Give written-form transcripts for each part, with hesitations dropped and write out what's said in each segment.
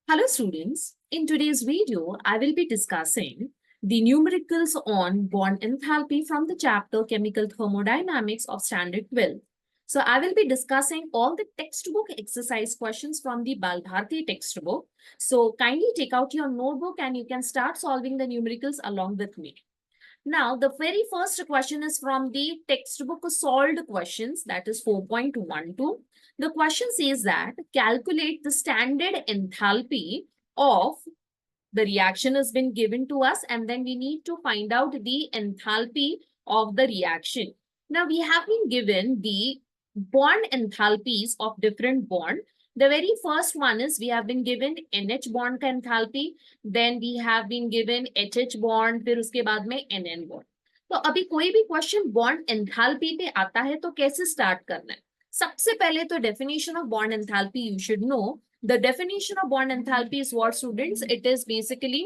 Hello students, in today's video, I will be discussing the numericals on bond enthalpy from the chapter Chemical Thermodynamics of Standard 12. So I will be discussing all the textbook exercise questions from the Balbharti textbook. So kindly take out your notebook and you can start solving the numericals along with me. Now, the very first question is from the textbook solved questions, that is 4.12. The question says that calculate the standard enthalpy of the reaction has been given to us, and then we need to find out the enthalpy of the reaction. Now, we have been given the bond enthalpies of different bond. The very first one is we have been given NH bond का enthalpy, then we have been given HH bond, फिर उसके बाद में NN bond. तो अभी कोई भी question bond enthalpy पे आता है तो कैसे स्टार्ट करना है? सबसे पहले तो definition of bond enthalpy you should know. The definition of bond enthalpy is what, students? It is basically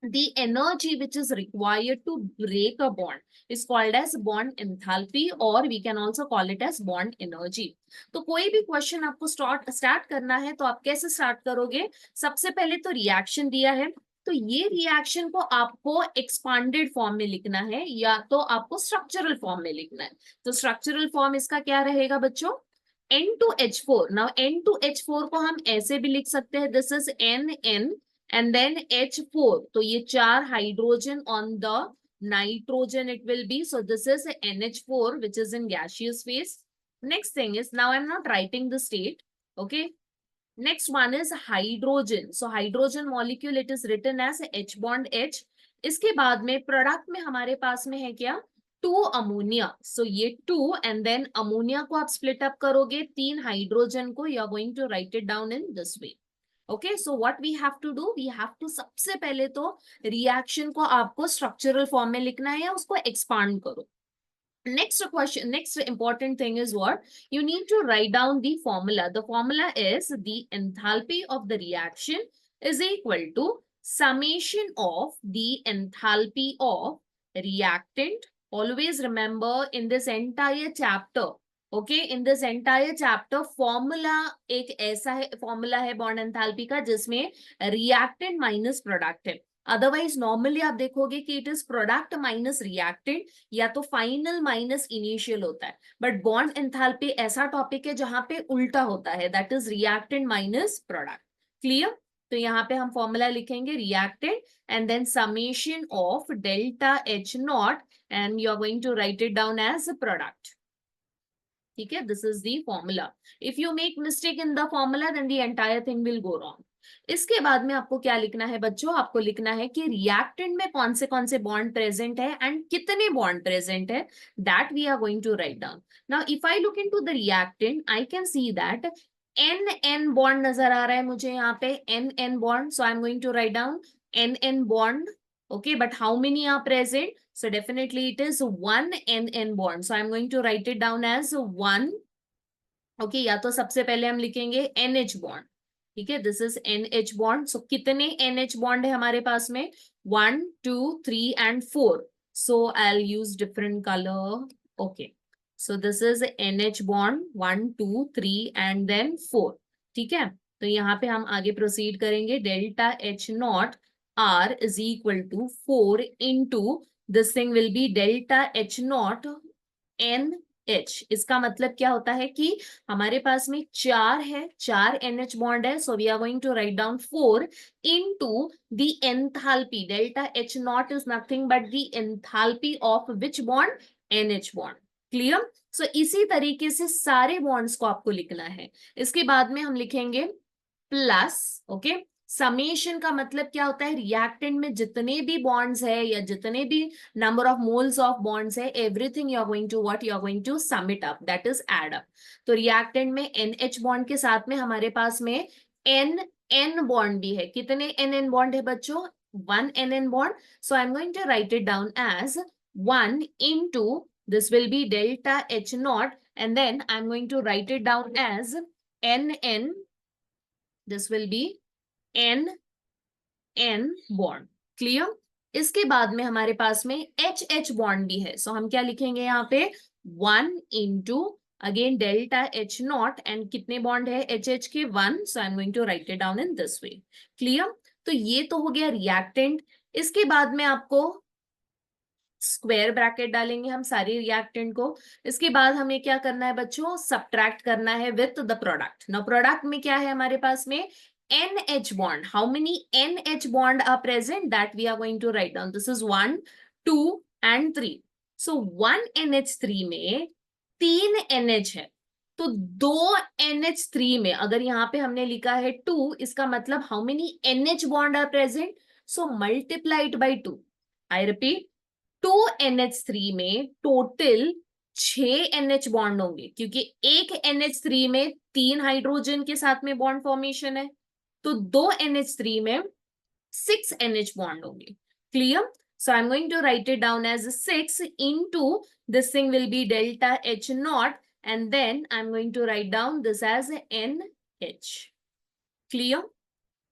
the energy which is required to break a bond is called as bond enthalpy, or we can also call it as bond energy. तो कोई भी question आपको start करना है तो आप कैसे start करोगे? सबसे पहले तो रिएक्शन दिया है, तो ये रिएक्शन को आपको एक्सपांडेड फॉर्म में लिखना है या तो आपको स्ट्रक्चरल फॉर्म में लिखना है. तो स्ट्रक्चरल फॉर्म इसका क्या रहेगा बच्चों? N2H4. Now N2H4 को हम ऐसे भी लिख सकते हैं, this is NN and then H4. तो ये 4 hydrogen on the nitrogen it will be. So this is NH4 which is in gaseous phase. Next thing is, now I'm not writing the state. Okay. Next one is hydrogen. So hydrogen molecule it is written as H bond H. इसके बाद में product में हमारे पास में है क्या? 2 ammonia. सो ये 2 एंड देन अमोनिया को आप स्प्लिट अप करोगे 3 हाइड्रोजन को. You are going to write it down in this way. Okay, so what we have to do, we have to सबसे पहले तो रिएक्शन को आपको स्ट्रक्चरल फॉर्म में लिखना है या उसको एक्सपांड करो. Next question, next important thing is what? You need to write down the formula. The formula is the enthalpy of the reaction is equal to summation of the enthalpy of reactant. Always remember in this entire chapter, okay, in this entire chapter formula एक ऐसा है, formula है bond enthalpy का जिसमें reactant minus product है. Otherwise normally आप देखोगे कि it is product minus reactant या तो फाइनल माइनस इनिशियल होता है. बट बॉन्ड एंथैल्पी ऐसा टॉपिक है जहां पे उल्टा होता है, that is reactant minus product. Clear? तो यहाँ पे हम फॉर्मूला लिखेंगे reactant and then summation of delta H nought and you are going to write it down as product. ठीक है, this is the formula. If you make mistake in the formula then the entire thing will go wrong. इसके बाद में आपको क्या लिखना है बच्चों? आपको लिखना है कि रिएक्टेंट में कौन से बॉन्ड प्रेजेंट है एंड कितने बॉन्ड प्रेजेंट है, that we are going to write down. Now if I look into the reactant I can see that NN bond नजर आ रहा है मुझे यहाँ पे, NN bond. So I am going to write down NN bond. Okay, but how many are present? So definitely it is 1 NN bond. So I'm going to write it down as 1. Okay, या तो सबसे पहले हम लिखेंगे NH bond. ठीक है, this is NH bond. सो कितने NH bond है हमारे पास में? 1 2 3 and 4. So I will use different colour. Okay, so this is NH bond 1 2 3 and then 4. ठीक है, तो यहाँ पे हम आगे प्रोसीड करेंगे. Delta H not R is equal to 4 into this thing will be delta H not NH. इसका मतलब क्या होता है कि हमारे पास में 4 है, 4 NH बॉन्ड है. So we are going to write down 4 into the enthalpy. Delta H naught is nothing but the enthalpy of which bond? NH bond. Clear? So इसी तरीके से सारे बॉन्ड्स को आपको लिखना है. इसके बाद में हम लिखेंगे प्लस. ओके, समेशन का मतलब क्या होता है? रिएक्टेंट में जितने भी बॉन्ड्स है या जितने भी number of moles of bonds है, everything you are going to what? You are going to sum it up, that is add up. तो रिएक्टेंट में NH बॉन्ड के साथ में हमारे पास में NN बॉन्ड भी है. कितने NN बॉन्ड है बच्चों? 1 NN bond. So I am going to write it down as 1 into this will be delta H naught and then I'm going to write it down as NN. This will be NN bond. Clear? इसके बाद में हमारे पास में HH bond भी है. सो हम क्या लिखेंगे यहाँ पे? 1 into again delta H nought and कितने बॉन्ड है HH के 1, so I am going to write it down in this way. Clear? तो ये तो हो गया रिएक्टेंट. इसके बाद में आपको स्क्वायर ब्रैकेट डालेंगे हम सारे रिएक्टेंट को. इसके बाद हमें क्या करना है बच्चों, सब्ट्रैक्ट करना है with the product. Now product में क्या है हमारे पास में NH bond. How many NH bond are present, that we are going to write down. This is 1 2 and 3. सो 1 NH3 में 3 NH है, तो 2 NH3 में अगर यहाँ पे हमने लिखा है 2, इसका मतलब how many NH bond are present, so multiply it by 2. I repeat, 2 NH3 में टोटल 6 NH बॉन्ड होंगे, क्योंकि एक NH3 में 3 हाइड्रोजन के साथ में बॉन्ड फॉर्मेशन है, तो 2 NH3 में 6 NH बॉन्ड होंगे. Clear? So I'm going to write it down as 6 into this thing will be delta H naught, and then I'm going to write down this as NH. Clear?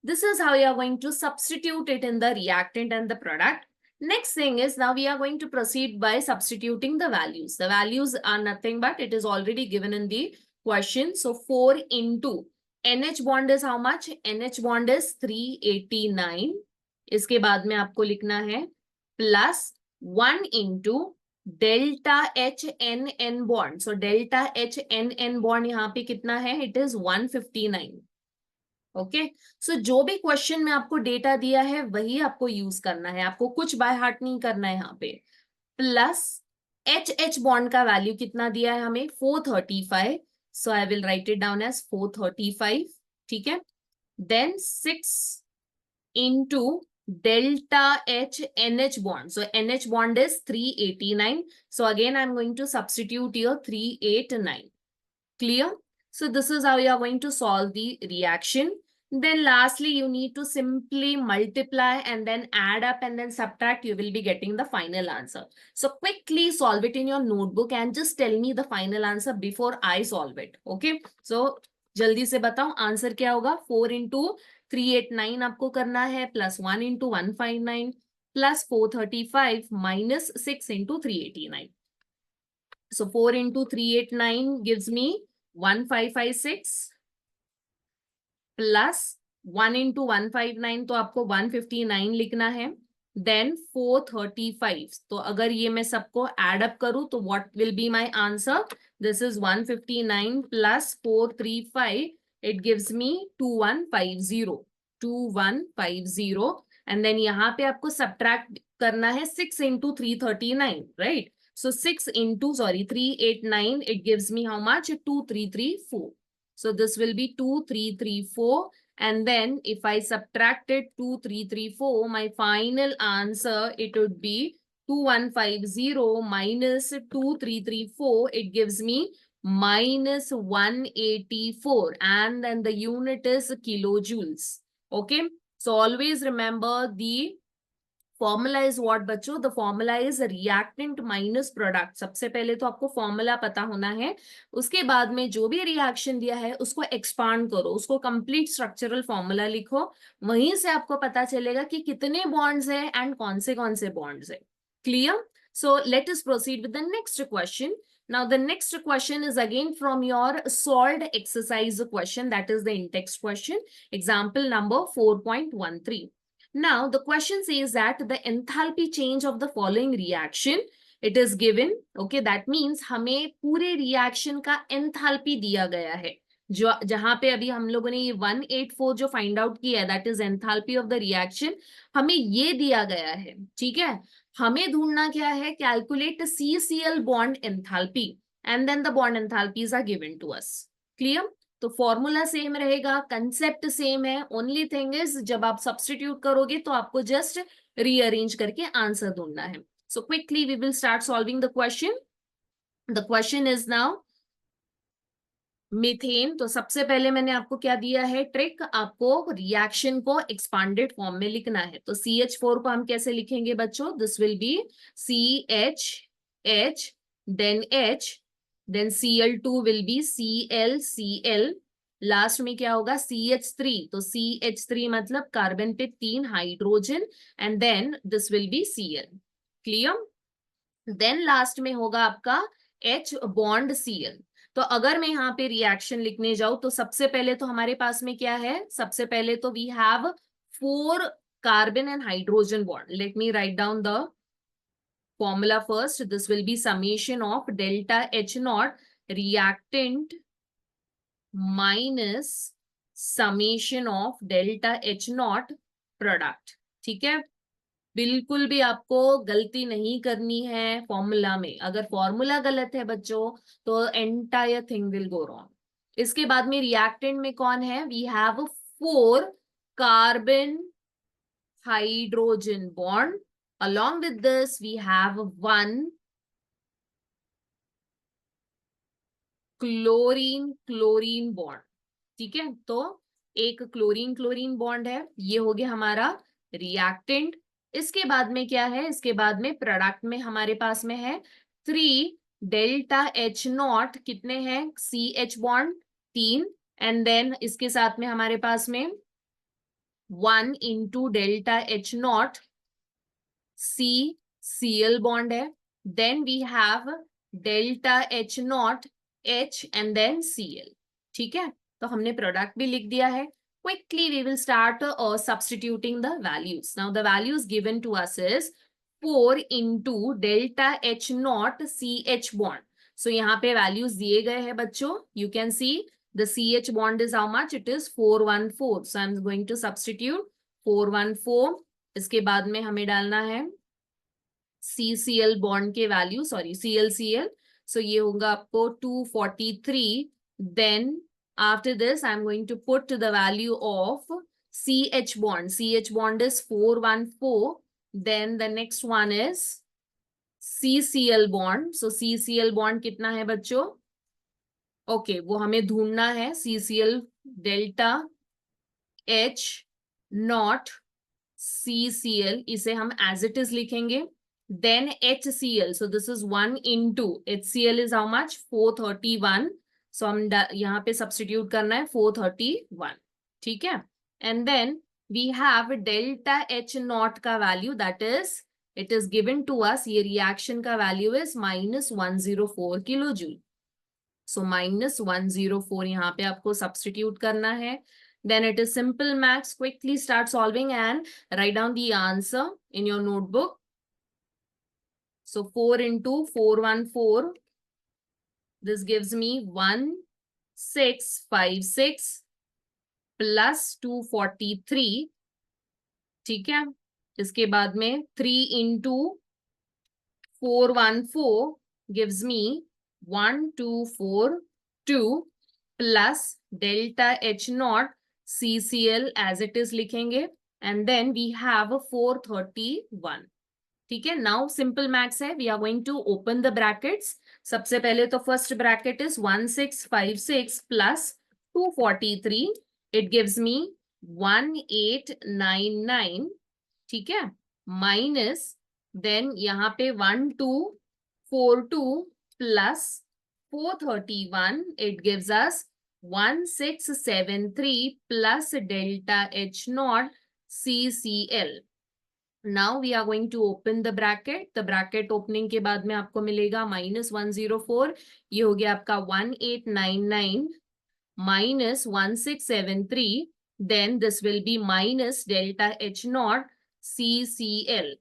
This is how you are going to substitute it in the reactant and the product. Next thing is, now we are going to proceed by substituting the values. The values are nothing but it is already given in the question. So 4 into NH bond is how much? NH bond is 389. इसके बाद में आपको लिखना है plus 1 into delta HNN bond. So delta HNN bond यहाँ पे कितना है? It is 159. ओके. सो जो भी क्वेश्चन में आपको डेटा दिया है वही आपको यूज करना है, आपको कुछ बाय हार्ट नहीं करना है यहाँ पे. प्लस HH बॉन्ड का वैल्यू कितना दिया है हमें? 435. So I will write it down as 435. ठीक है. Then 6 into delta H NH bond. So NH bond is 389. So again I'm going to substitute here 389. Clear? So this is how you are going to solve the reaction. Then lastly, you need to simply multiply and then add up and then subtract. You will be getting the final answer. So quickly solve it in your notebook and just tell me the final answer before I solve it. Okay. So जल्दी से बताओ answer क्या होगा. 4 into 389 आपको करना है, plus 1 into 159 plus 435 minus 6 into 389. So 4 into 389 gives me 1556 plus 1 into 159, तो आपको 159 लिखना है. देन 435. तो अगर ये मैं सबको एड अप करूं तो what will be my answer? This is 159 plus 435. It gives me 2150. And then यहाँ पे आपको सब्ट्रैक्ट करना है 6 into 339, right? So 6 into, 389, it gives me how much? 2334. So this will be 2334. And then if I subtracted 2334, my final answer, it would be 2150 minus 2334. It gives me minus 184. And then the unit is kilojoules. Okay. So always remember the formula is what बच्चों? The formula is reactant minus product. सबसे पहले तो आपको formula पता होना है, उसके बाद में जो भी रिएक्शन दिया है उसको एक्सपांड करो, उसको कंप्लीट स्ट्रक्चरल फॉर्मूला लिखो, वहीं से आपको पता चलेगा कि कितने बॉन्ड्स है एंड कौन से बॉन्ड्स है. Clear? So let us proceed with the next question. Now the next question is again from your solved exercise question, that is the in-text question, example number 4.13. Now the question says that the enthalpy change of the following reaction, it is given. Okay, that means हमें पूरे reaction का enthalpy दिया गया है. जो जहां पे अभी हम लोगों ने ये 184 जो फाइंड आउट किया है, that is enthalpy of the reaction, हमें ये दिया गया है. ठीक है. हमें ढूंढना क्या है? Calculate CCl bond enthalpy and then the bond enthalpies are given to us. Clear? तो फॉर्मूला सेम रहेगा, कंसेप्ट सेम है. ओनली थिंग इज जब आप सब्स्टिट्यूट करोगे तो आपको जस्ट रीअरेंज करके आंसर ढूंढना है. So quickly we will start solving the question. The question is now methane. तो सबसे पहले मैंने आपको क्या दिया है ट्रिक, आपको रिएक्शन को एक्सपांडेड फॉर्म में लिखना है. तो CH4 को हम कैसे लिखेंगे बच्चों? This will be CH then H then Cl2 will be Cl. Last में क्या होगा? CH3. तो CH3 मतलब कार्बन पे 3 hydrogen and then this will be Cl. Clear? Then last में होगा आपका H बॉन्ड Cl. तो अगर मैं यहाँ पे रिएक्शन लिखने जाऊं तो सबसे पहले तो हमारे पास में क्या है, सबसे पहले तो we have 4 carbon and hydrogen bond. Let me write down the formula first. This will be summation of delta H naught reactant minus summation of delta H naught product. ठीक है, बिल्कुल भी आपको गलती नहीं करनी है फॉर्मूला में. अगर फॉर्मूला गलत है बच्चों तो entire thing will go wrong. इसके बाद में रिएक्टेंट में कौन है, we have 4 carbon hydrogen bond. Along with this, we have 1 chlorine bond. ठीक है, तो एक क्लोरीन बॉन्ड है, ये हो गया हमारा रिएक्टेंट. इसके बाद में क्या है, इसके बाद में प्रोडक्ट में हमारे पास में है 3 डेल्टा H नॉट. कितने हैं, CH बॉन्ड 3, एंड देन इसके साथ में हमारे पास में 1 into delta H nought CCl bond है. Then we have delta H nought H and then Cl. ठीक है, तो हमने प्रोडक्ट भी लिख दिया है. Quickly we will start substituting the values. Now the values given to us is 4 into delta H naught CH bond. So यहाँ पे values दिए गए हैं बच्चों. You can see the CH bond is how much? It is 414. So I'm going to substitute 414. इसके बाद में हमें डालना है CCl bond के value, sorry ClCl. So ये होगा आपको 243. Then after this I'm going to put the value of CH bond. CH bond is 414. Then the next one is CCl bond. So CCl bond कितना है बच्चों, okay वो हमें ढूंढना है. CCl delta H nought CCl, इसे हम as it is लिखेंगे. Then HCl, so this is 1 into HCl is how much, 431. So हम यहाँ पे substitute करना है 431. ठीक है, and then we have delta H naught का value, that is it is given to us, ये reaction का value is minus 104 kilojoule. So minus 104 यहाँ पे आपको substitute करना है. Then it is simple maths. Quickly start solving and write down the answer in your notebook. So 4 into 414, this gives me 1656 plus 243. ठीक है, इसके बाद में 3 into 414 gives me 1242 plus delta H naught CCl as it is लिखेंगे, and then we have 431. ठीक है, now simple maths है. We are going to open the brackets. सबसे पहले तो first bracket is 1656 plus 243. It gives me 1899. ठीक है, minus then यहाँ पे 1242 plus 431. It gives us 1673 plus delta H naught CCl. Now we are going to open the bracket. The bracket opening के बाद में आपको मिलेगा minus 104. ये हो गया आपका 1899 minus 1673. Then this will be minus delta H naught CCl.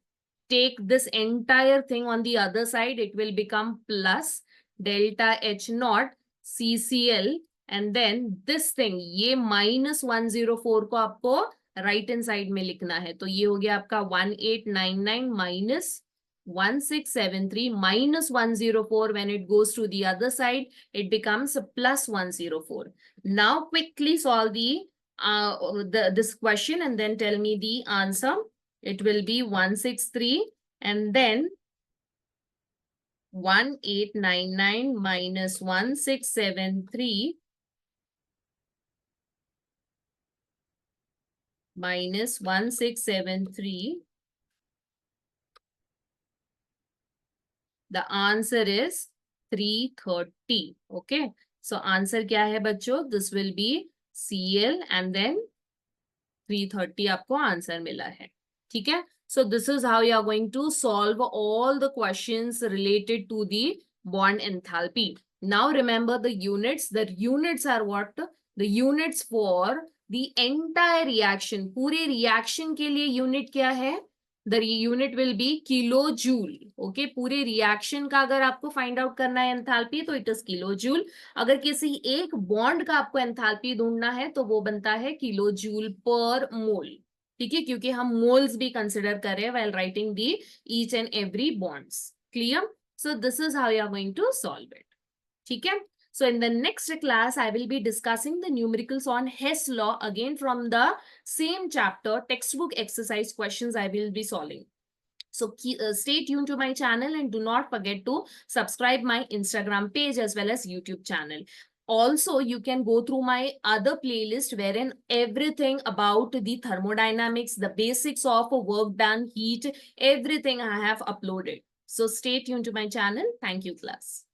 Take this entire thing on the other side. It will become plus delta H naught CCl. And then this thing, ये minus 104 को आपको right hand side में लिखना है. तो ये हो गया आपका 1899 minus 1673 minus 104. When it goes to the other side, it becomes plus 104. Now quickly solve this question and then tell me the answer. It will be 163 and then 1899 minus 1673 minus 1673. The answer is 330. Okay. So answer क्या है बच्चों? This will be Cl and then 330 आपको answer मिला है. ठीक है. So this is how you are going to solve all the questions related to the bond enthalpy. Now remember the units. The units are what? The units for the entire reaction. पूरे reaction के लिए unit क्या है? The unit will be kilojoule. Okay, पूरे reaction का अगर आपको find out करना है enthalpy तो it is kilojoule. अगर किसी एक bond का आपको enthalpy ढूंढना है तो वो बनता है kilojoule per mole. ठीक है, क्योंकि हम moles भी consider कर रहे हैं while writing the each and every bonds. Clear? So this is how you are going to solve it. ठीक है. So in the next class, I will be discussing the numericals on Hess law again from the same chapter, textbook exercise questions I will be solving. So stay tuned to my channel and do not forget to subscribe my Instagram page as well as YouTube channel. Also, you can go through my other playlist wherein everything about the thermodynamics, the basics of work done, heat, everything I have uploaded. So stay tuned to my channel. Thank you, class.